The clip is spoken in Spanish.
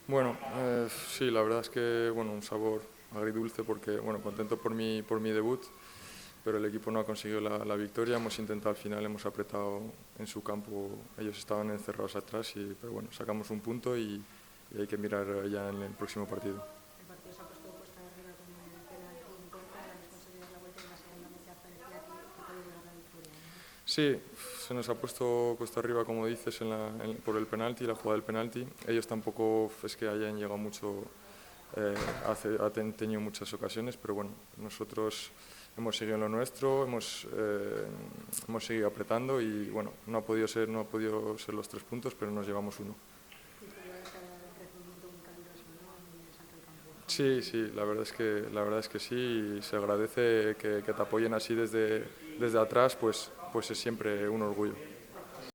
Bueno, sí, la verdad es que bueno, un sabor agridulce porque bueno, contento por mi debut, pero el equipo no ha conseguido la victoria. Hemos intentado al final, hemos apretado en su campo, ellos estaban encerrados atrás, pero bueno, sacamos un punto y hay que mirar ya en el próximo partido. El partido se ha puesto cuesta arriba con el penalti en contra, ya habéis conseguido la vuelta y en la segunda mitad parecía que podía llegar la victoria, ¿no? Sí, se nos ha puesto cuesta arriba, como dices, por el penalti, la jugada del penalti. Ellos tampoco es que hayan llegado mucho, han tenido muchas ocasiones, pero bueno, nosotros hemos seguido en lo nuestro, hemos seguido apretando y bueno, no ha podido ser los 3 puntos, pero nos llevamos uno. Tus jugadores te han dado un recibimiento muy caluroso, ¿no? En el centro del campo. Sí, sí, la verdad es que sí, y se agradece que te apoyen así desde atrás, pues es siempre un orgullo.